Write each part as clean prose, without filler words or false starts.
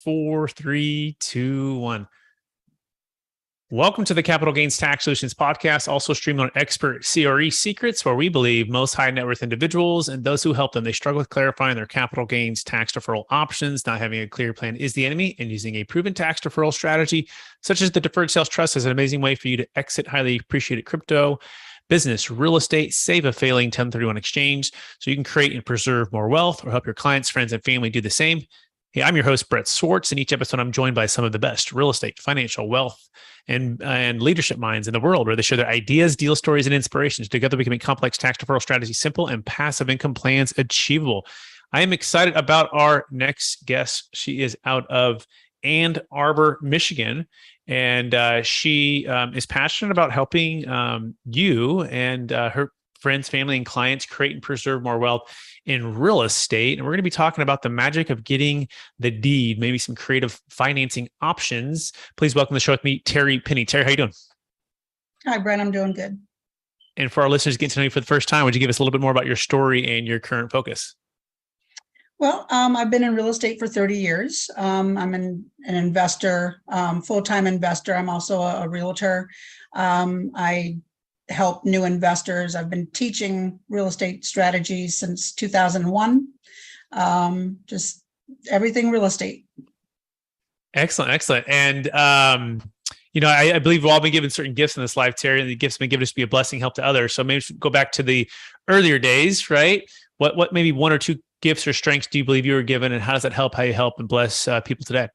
Four, three, two, one. Welcome to the Capital Gains Tax Solutions podcast, also streamed on Expert CRE Secrets, where we believe most high net worth individuals and those who help them, they struggle with clarifying their capital gains tax deferral options. Not having a clear plan is the enemy, and using a proven tax deferral strategy, such as the Deferred Sales Trust, is an amazing way for you to exit highly appreciated crypto, business, real estate, save a failing 1031 exchange, so you can create and preserve more wealth or help your clients, friends, and family do the same. Hey, I'm your host, Brett Swarts. In each episode, I'm joined by some of the best real estate, financial, wealth, and leadership minds in the world, where they share their ideas, deal stories, and inspirations. Together, we can make complex tax deferral strategies simple and passive income plans achievable. I am excited about our next guest. She is out of Ann Arbor, Michigan, and she is passionate about helping you and her friends, family, and clients create and preserve more wealth in real estate. And we're going to be talking about the magic of getting the deed, maybe some creative financing options. Please welcome to the show with me, Terry Penny. Terry, how you doing? Hi, Brent. I'm doing good. And for our listeners getting to know you for the first time, would you give us a little bit more about your story and your current focus? Well, I've been in real estate for 30 years. I'm an investor, full-time investor. I'm also a realtor. I help new investors. I've been teaching real estate strategies since 2001. Just everything real estate. Excellent. And, I believe we've all been given certain gifts in this life, Terry, and the gifts have been given us to be a blessing, help to others. So maybe go back to the earlier days, right? What maybe one or two gifts or strengths do you believe you were given, and how does that help how you help and bless people today?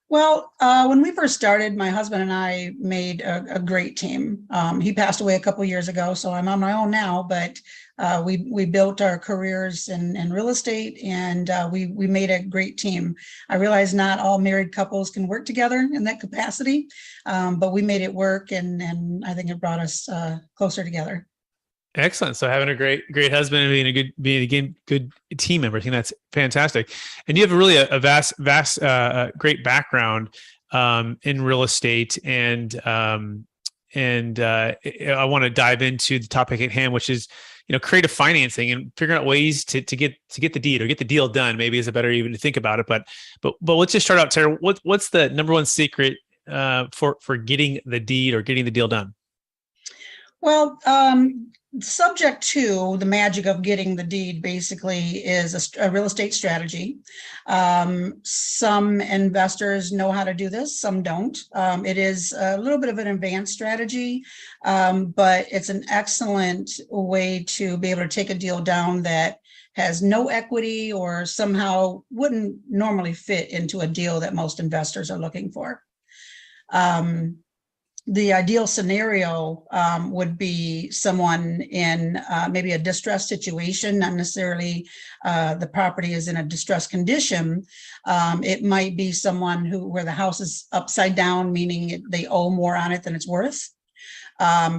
Well, when we first started, my husband and I made a great team. He passed away a couple of years ago, so I'm on my own now, but we built our careers in real estate, and we made a great team. I realize not all married couples can work together in that capacity, but we made it work, and I think it brought us closer together. Excellent. So having a great husband and being a good team member, I think that's fantastic. And you have a vast, great background in real estate, and I want to dive into the topic at hand, which is creative financing and figuring out ways to get the deed or get the deal done. Maybe is a better even to think about it. But let's just start out, Sarah. What's the number one secret for getting the deed or getting the deal done? Well, subject to the magic of getting the deed basically is a real estate strategy. Some investors know how to do this, some don't. It is a little bit of an advanced strategy, but it's an excellent way to be able to take a deal down that has no equity or somehow wouldn't normally fit into a deal that most investors are looking for. The ideal scenario would be someone in maybe a distressed situation, not necessarily the property is in a distressed condition. It might be someone where the house is upside down, meaning they owe more on it than it's worth.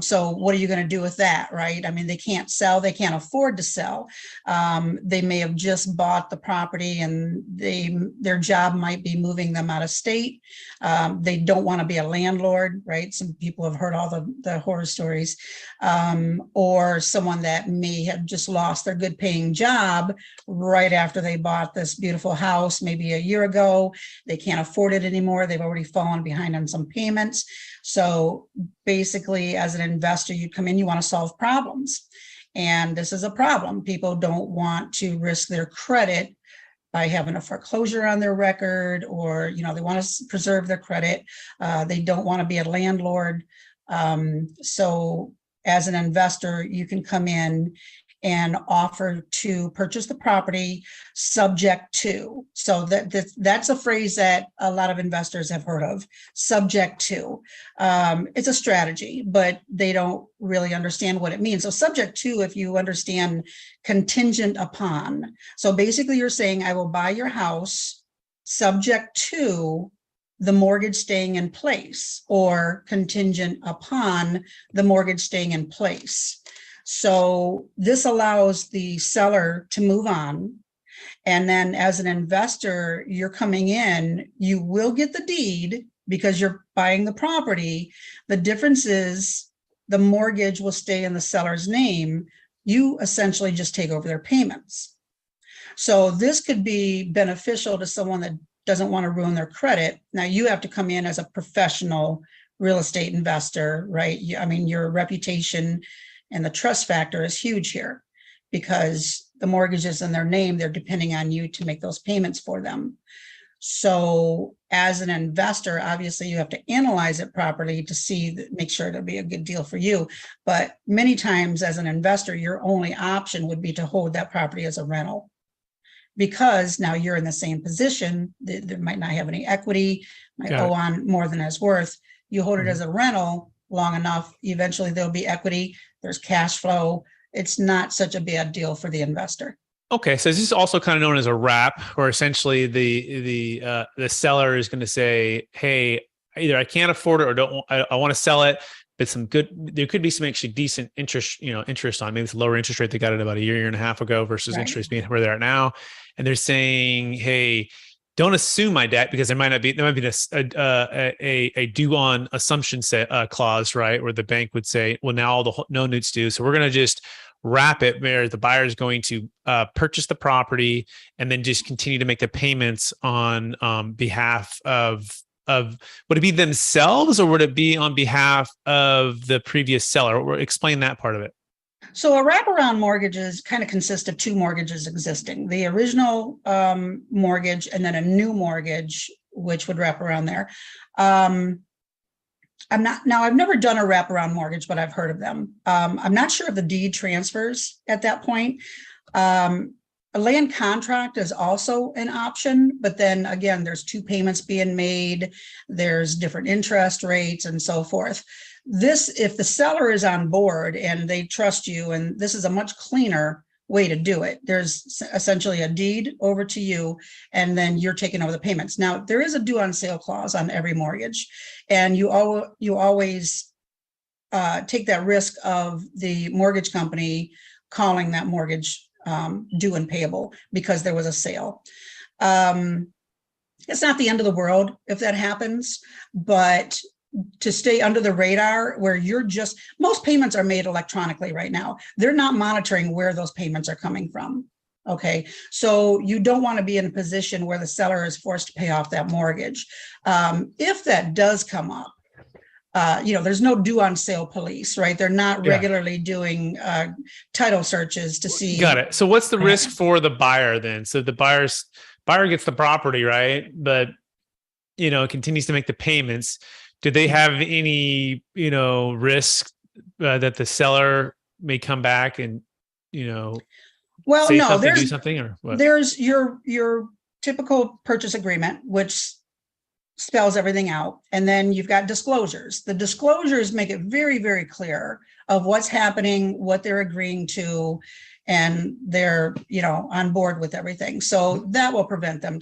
So what are you going to do with that, right? I mean, they can't sell, they can't afford to sell. They may have just bought the property and their job might be moving them out of state. They don't want to be a landlord, right? Some people have heard all the horror stories. Or someone that may have just lost their good paying job right after they bought this beautiful house, maybe a year ago. They can't afford it anymore. They've already fallen behind on some payments. So basically, as an investor, you come in, you want to solve problems. And this is a problem. People don't want to risk their credit by having a foreclosure on their record, or, they want to preserve their credit. They don't want to be a landlord. So as an investor, you can come in and offer to purchase the property subject to. So that's a phrase that a lot of investors have heard of, subject to. It's a strategy, but they don't really understand what it means. So subject to, if you understand, contingent upon. So basically you're saying, I will buy your house subject to the mortgage staying in place, or contingent upon the mortgage staying in place. So this allows the seller to move on. And then as an investor, you're coming in, you will get the deed because you're buying the property. The difference is the mortgage will stay in the seller's name. You essentially just take over their payments. So this could be beneficial to someone that doesn't want to ruin their credit. Now you have to come in as a professional real estate investor, right? I mean, your reputation and the trust factor is huge here because the mortgage is in their name. They're depending on you to make those payments for them. So as an investor, obviously you have to analyze it properly to see, make sure it'll be a good deal for you. But many times as an investor, your only option would be to hold that property as a rental, because now you're in the same position. They might not have any equity, might owe on more than it's worth. You hold it as a rental long enough, eventually there'll be equity, there's cash flow. It's not such a bad deal for the investor. Okay, so this is also kind of known as a wrap, where essentially the seller is going to say, "Hey, either I can't afford it, or I want to sell it, but there could be some actually decent interest on. Maybe it's a lower interest rate they got it about a year and a half ago versus interest being where they're at now, and they're saying, hey, don't assume my debt, because there might be a due on assumption clause, right, where the bank would say, well, now all the no notes due, so we're going to just wrap it where the buyer is going to purchase the property and then just continue to make the payments on behalf of would it be themselves, or would it be on behalf of the previous seller? Or explain that part of it. So a wraparound mortgages kind of consist of two mortgages existing: the original mortgage and then a new mortgage, which would wrap around there. I've never done a wraparound mortgage, but I've heard of them. I'm not sure if the deed transfers at that point. A land contract is also an option, but then again, there's two payments being made, there's different interest rates and so forth. This, if the seller is on board and they trust you, and this is a much cleaner way to do it. There's essentially a deed over to you, and then you're taking over the payments. Now, there is a due on sale clause on every mortgage, and you always take that risk of the mortgage company calling that mortgage due and payable because there was a sale. It's not the end of the world if that happens, but to stay under the radar, where most payments are made electronically right now. They're not monitoring where those payments are coming from. Okay, so you don't want to be in a position where the seller is forced to pay off that mortgage. If that does come up, there's no due on sale police, right? They're not regularly doing title searches to see. Got it. So what's the risk for the buyer then? So the buyer gets the property, right? But, continues to make the payments. Do they have any, risk that the seller may come back and, well, say no, something, do something, or what? There's your typical purchase agreement, which spells everything out. And then you've got disclosures. The disclosures make it very, very clear of what's happening, what they're agreeing to, and they're, on board with everything. So that will prevent them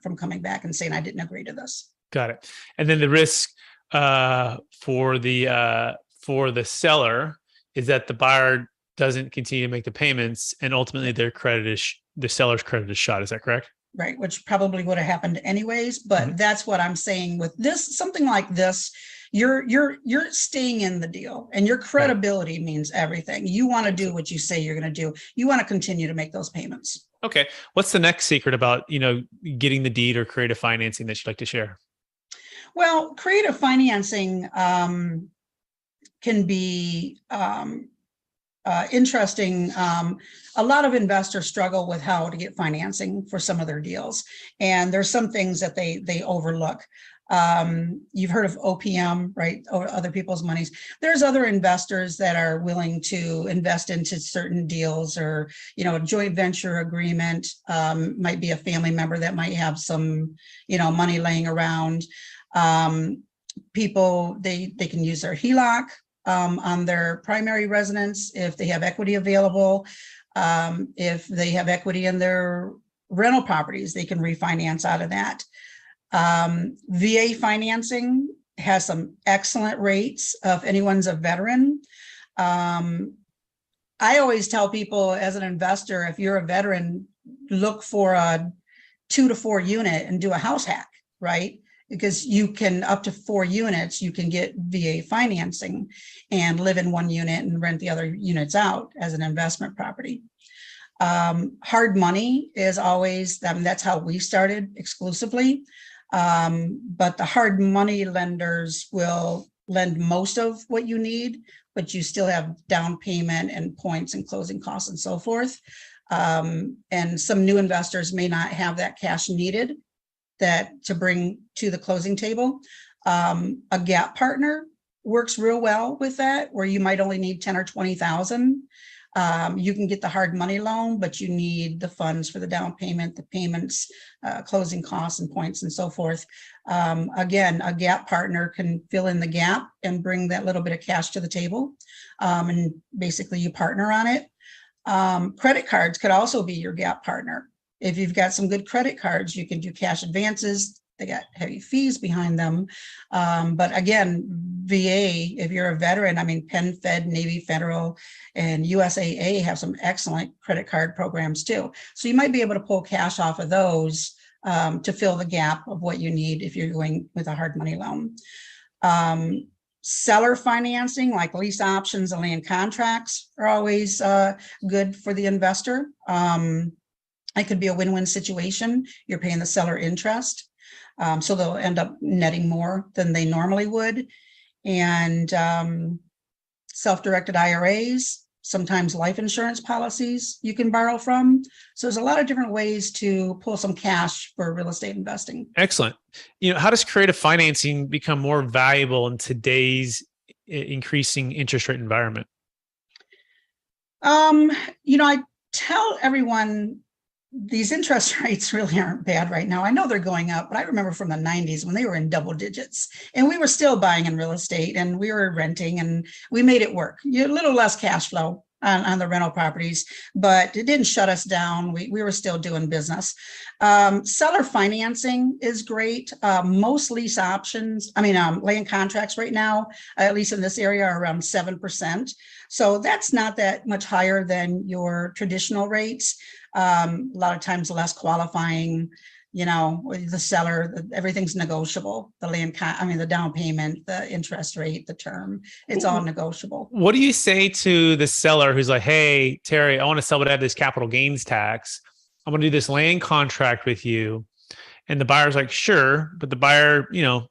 from coming back and saying, I didn't agree to this. Got it. And then the risk for the seller is that the buyer doesn't continue to make the payments, and ultimately the seller's credit is shot. Is that correct? Right, which probably would have happened anyways, but that's what I'm saying with this. Something like this, you're staying in the deal, and your credibility means everything. You want to do what you say you're going to do. You want to continue to make those payments. Okay. What's the next secret about, getting the deed or creative financing that you'd like to share? Well, creative financing can be interesting. A lot of investors struggle with how to get financing for some of their deals, and there's some things that they overlook. You've heard of OPM, right? Or other people's monies. There's other investors that are willing to invest into certain deals, or, a joint venture agreement. Might be a family member that might have some, money laying around. People, they can use their HELOC on their primary residence if they have equity available. If they have equity in their rental properties, they can refinance out of that. VA financing has some excellent rates if anyone's a veteran. I always tell people, as an investor, if you're a veteran, look for a 2 to 4 unit and do a house hack, right? Because you can, up to 4 units, you can get VA financing and live in one unit and rent the other units out as an investment property. Hard money is always, that's how we started exclusively. But the hard money lenders will lend most of what you need, but you still have down payment and points and closing costs and so forth. And some new investors may not have that cash needed to bring to the closing table. A gap partner works real well with that, where you might only need 10 or 20,000. You can get the hard money loan, but you need the funds for the down payment, the payments, closing costs and points and so forth. Again, a gap partner can fill in the gap and bring that little bit of cash to the table. And basically you partner on it. Credit cards could also be your gap partner. If you've got some good credit cards, you can do cash advances. They got heavy fees behind them. But again, VA, if you're a veteran, I mean, Penn Fed, Navy Federal, and USAA have some excellent credit card programs too. So you might be able to pull cash off of those to fill the gap of what you need if you're going with a hard money loan. Seller financing, like lease options and land contracts, are always good for the investor. It could be a win-win situation. You're paying the seller interest. So they'll end up netting more than they normally would. And self-directed IRAs, sometimes life insurance policies you can borrow from. So there's a lot of different ways to pull some cash for real estate investing. Excellent. How does creative financing become more valuable in today's increasing interest rate environment? I tell everyone these interest rates really aren't bad right now. I know they're going up, but I remember from the 90s when they were in double digits and we were still buying in real estate and we were renting and we made it work. A little less cash flow on the rental properties, but it didn't shut us down. We were still doing business. Seller financing is great. Most lease options, land contracts right now, at least in this area, are around 7%. So that's not that much higher than your traditional rates. A lot of times less qualifying, the seller, everything's negotiable. The down payment, the interest rate, the term, it's all negotiable. What do you say to the seller who's like, hey, Terry, I want to sell but I have this capital gains tax. I'm going to do this land contract with you. And the buyer's like, sure. But the buyer, 2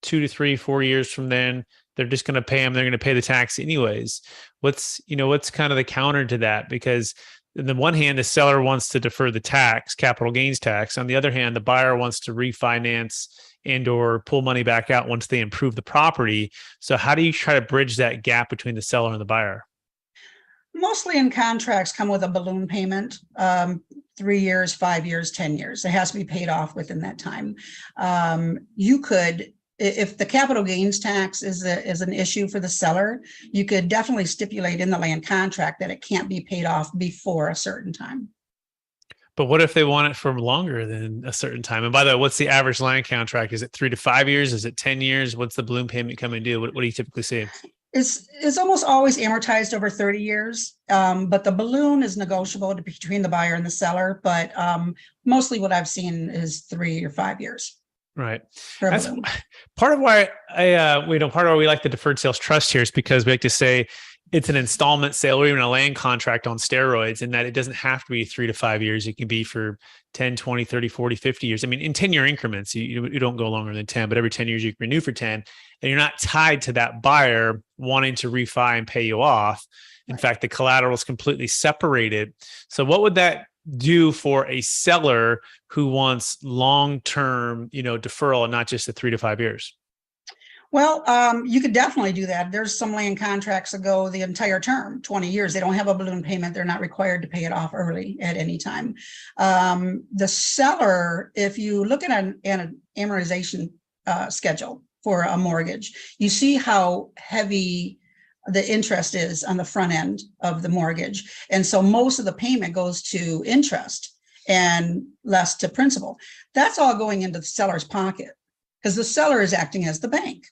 to 3, 4 years from then, they're just going to pay them. They're going to pay the tax anyways. What's kind of the counter to that? Because on the one hand, the seller wants to defer the tax, capital gains tax. On the other hand, the buyer wants to refinance and or pull money back out once they improve the property. So how do you try to bridge that gap between the seller and the buyer? Mostly in contracts come with a balloon payment, 3 years, 5 years, 10 years. It has to be paid off within that time. You could, if the capital gains tax is an issue for the seller, you could definitely stipulate in the land contract that it can't be paid off before a certain time. But what if they want it for longer than a certain time? And by the way, what's the average land contract? Is it 3 to 5 years? Is it 10 years? What's the balloon payment coming due? What do you typically see? It's almost always amortized over 30 years, but the balloon is negotiable between the buyer and the seller. But mostly what I've seen is 3 or 5 years. Right. That's part of why part of why we like the Deferred Sales Trust here is because we like to say it's an installment sale or even a land contract on steroids, and that it doesn't have to be 3 to 5 years. It can be for 10, 20, 30, 40, 50 years. In 10-year increments, you don't go longer than 10, but every 10 years you can renew for 10, and you're not tied to that buyer wanting to refi and pay you off. In fact, the collateral is completely separated. So what would that do for a seller who wants long-term, deferral and not just the 3 to 5 years? Well, you could definitely do that. There's some land contracts that go the entire term, 20 years. They don't have a balloon payment. They're not required to pay it off early at any time. The seller, if you look at an amortization schedule for a mortgage, you see how heavy the interest is on the front end of the mortgage. And so most of the payment goes to interest and less to principal. That's all going into the seller's pocket because the seller is acting as the bank.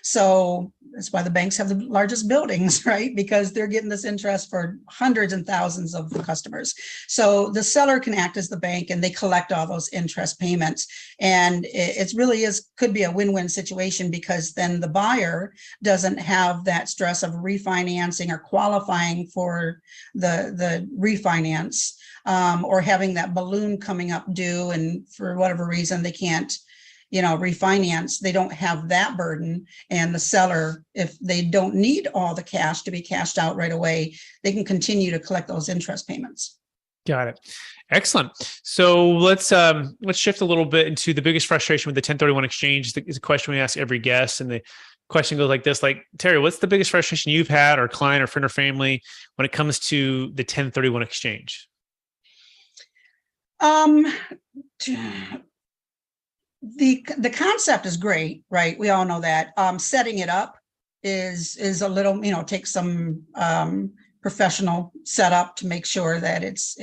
So that's why the banks have the largest buildings, right? Because they're getting this interest for hundreds and thousands of the customers. So the seller can act as the bank and they collect all those interest payments. And it really could be a win-win situation, because then the buyer doesn't have that stress of refinancing or qualifying for the refinance, or having that balloon coming up due, and for whatever reason they can't refinance. They don't have that burden. And the seller, if they don't need all the cash to be cashed out right away, they can continue to collect those interest payments. Got it. Excellent. So let's shift a little bit into the biggest frustration with the 1031 exchange. It's a question we ask every guest, and the question goes like this: like, Terry, what's the biggest frustration you've had, or client or friend or family, when it comes to the 1031 exchange? The concept is great, right? We all know that. Setting it up is a little, takes some professional setup to make sure that it's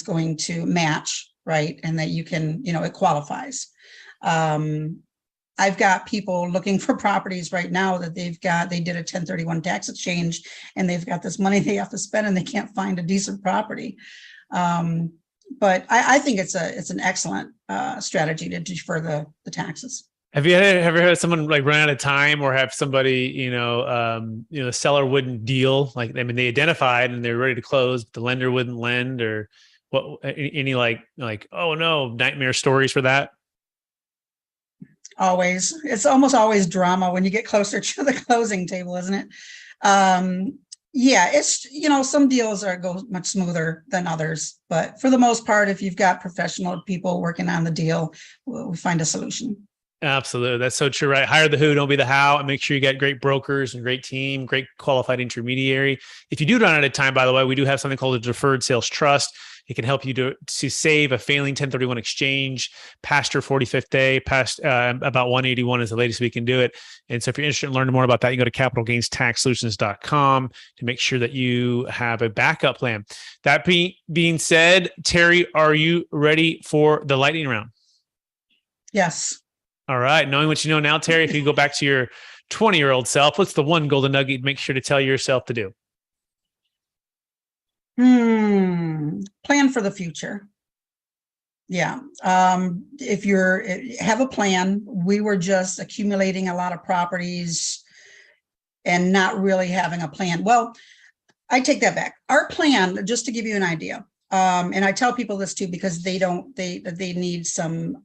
going to match, right? And that you can, it qualifies. I've got people looking for properties right now that they did a 1031 tax exchange, and they've got this money they have to spend and they can't find a decent property. But I think it's an excellent strategy to defer the taxes. Have you ever had someone like run out of time, or have somebody, the seller wouldn't deal? Like, I mean, they identified and they're ready to close, but the lender wouldn't lend, or what? Any like, oh no, nightmare stories for that? Always. It's almost always drama when you get closer to the closing table, isn't it? Yeah, it's, some deals go much smoother than others, but for the most part, if you've got professional people working on the deal, we find a solution. Absolutely. That's so true, right? Hire the who, don't be the how, and make sure you get great brokers and great team, great qualified intermediary. If you do run out of time, by the way, we do have something called a Deferred Sales Trust. It can help you to save a failing 1031 exchange past your 45th day, past about 181 is the latest we can do it. And so if you're interested in learning more about that, you can go to capitalgainstaxsolutions.com to make sure that you have a backup plan. That being said, Terry, are you ready for the lightning round? Yes. All right. Knowing what you know now, Terry, if you go back to your 20-year-old self, what's the one golden nugget you'd make sure to tell yourself to do? Plan for the future. Yeah. If have a plan. We were just accumulating a lot of properties and not really having a plan. Well, I take that back. Our plan, just to give you an idea, and I tell people this too, because they need some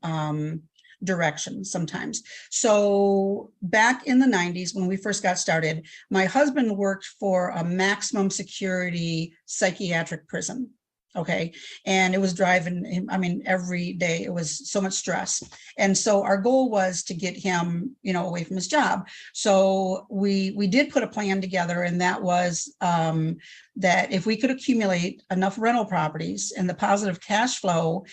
direction sometimes. So back in the 90s, when we first got started, my husband worked for a maximum security psychiatric prison. Okay. And it was driving him, every day it was so much stress. And so our goal was to get him, away from his job. So we did put a plan together, and that was that if we could accumulate enough rental properties and the positive cash flow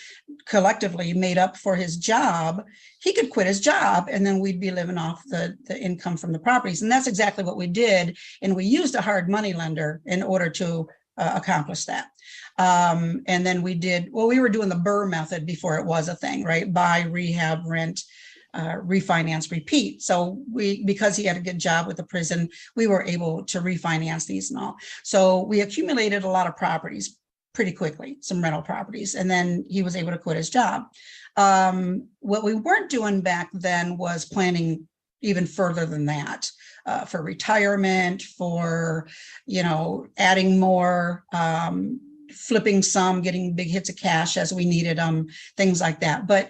collectively made up for his job, he could quit his job, and then we'd be living off the income from the properties. And that's exactly what we did. And we used a hard money lender in order to accomplish that. And then we were doing the BRRRR method before it was a thing, right? Buy, rehab, rent, refinance, repeat. So because he had a good job with the prison, we were able to refinance these and all. So we accumulated a lot of properties pretty quickly, some rental properties, and then he was able to quit his job. What we weren't doing back then was planning even further than that, for retirement, for, adding more, flipping some, getting big hits of cash as we needed them, things like that. But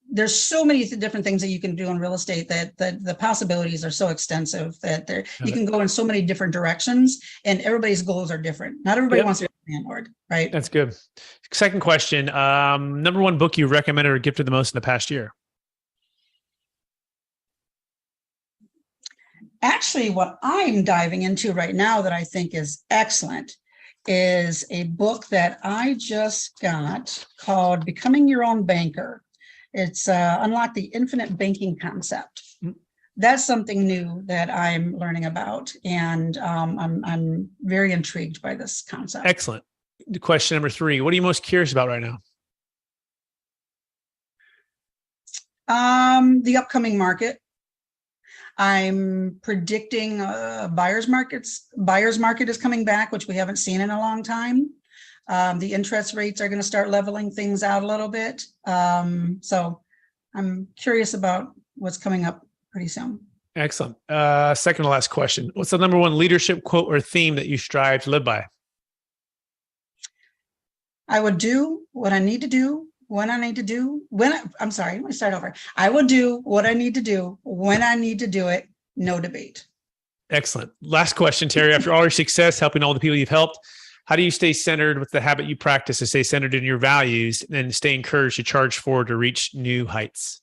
there's so many different things that you can do in real estate that the possibilities are so extensive that you can go in so many different directions, and everybody's goals are different. Not everybody wants to be a landlord, right? That's good. Second question. Number one book you recommended or gifted the most in the past year? Actually, what I'm diving into right now that I think is excellent is a book that I just got called Becoming Your Own Banker. It's Unlock the Infinite Banking Concept. That's something new that I'm learning about, and I'm very intrigued by this concept. Excellent. Question number 3, what are you most curious about right now? The upcoming market. I'm predicting buyer's market is coming back, which we haven't seen in a long time. The interest rates are going to start leveling things out a little bit. So I'm curious about what's coming up pretty soon. Excellent. Second to last question. What's the number one leadership quote or theme that you strive to live by? I would do what I need to do when I need to do I'm sorry, let me start over. I will do what I need to do when I need to do it. No debate. Excellent. Last question, Terry. After all your success, helping all the people you've helped, how do you stay centered with the habit you practice to stay centered in your values and stay encouraged to charge forward to reach new heights?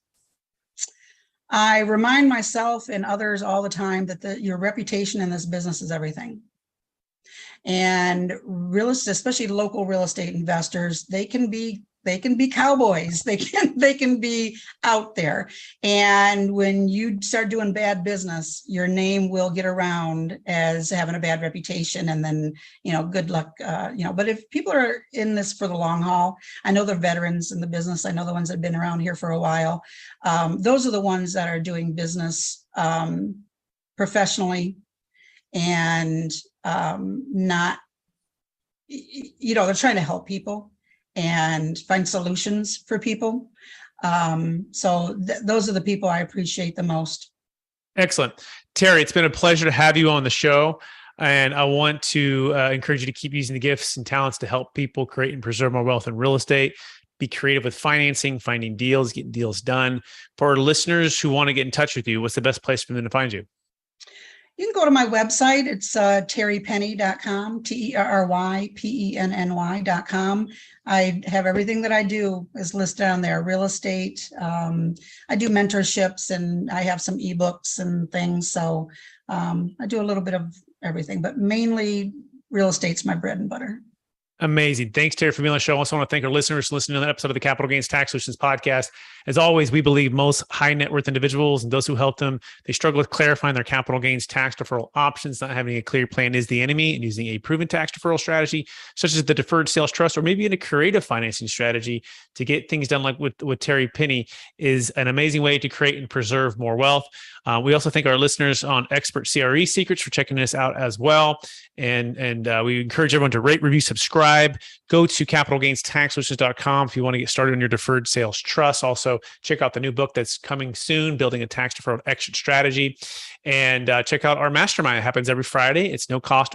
I remind myself and others all the time that your reputation in this business is everything. And real estate, especially local real estate investors, they can be cowboys. They can be out there. And when you start doing bad business, your name will get around as having a bad reputation. And then, good luck, but if people are in this for the long haul, I know they're veterans in the business. I know the ones that have been around here for a while. Those are the ones that are doing business professionally and not, they're trying to help people and find solutions for people. So those are the people I appreciate the most. Excellent. Terry, it's been a pleasure to have you on the show. And I want to encourage you to keep using the gifts and talents to help people create and preserve more wealth in real estate. Be creative with financing, finding deals, getting deals done. For our listeners who want to get in touch with you, what's the best place for them to find you? You can go to my website. It's terrypenny.com, TERRYPENNY.com. I have everything that I do is listed on there. Real estate. I do mentorships and I have some ebooks and things. So I do a little bit of everything, but mainly real estate's my bread and butter. Amazing. Thanks, Terry, for being on the show. I also want to thank our listeners for listening to that episode of the Capital Gains Tax Solutions podcast. As always, we believe most high net worth individuals and those who help them, they struggle with clarifying their capital gains tax deferral options. Not having a clear plan is the enemy, and using a proven tax deferral strategy, such as the Deferred Sales Trust, or maybe in a creative financing strategy to get things done like with Terry Penny is an amazing way to create and preserve more wealth. We also thank our listeners on Expert CRE Secrets for checking us out as well. And we encourage everyone to rate, review, subscribe. Go to capitalgainstaxsolutions.com if you want to get started on your deferred sales trust. Also, check out the new book that's coming soon, Building a Tax Deferred Exit Strategy. And check out our mastermind. It happens every Friday. It's no cost,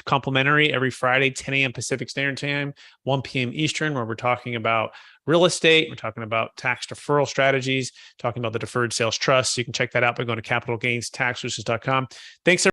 complimentary, every Friday, 10 a.m. Pacific Standard Time, 1 p.m. Eastern, where we're talking about real estate. We're talking about tax deferral strategies, talking about the deferred sales trust. So you can check that out by going to capitalgainstaxsolutions.com. Thanks, everyone.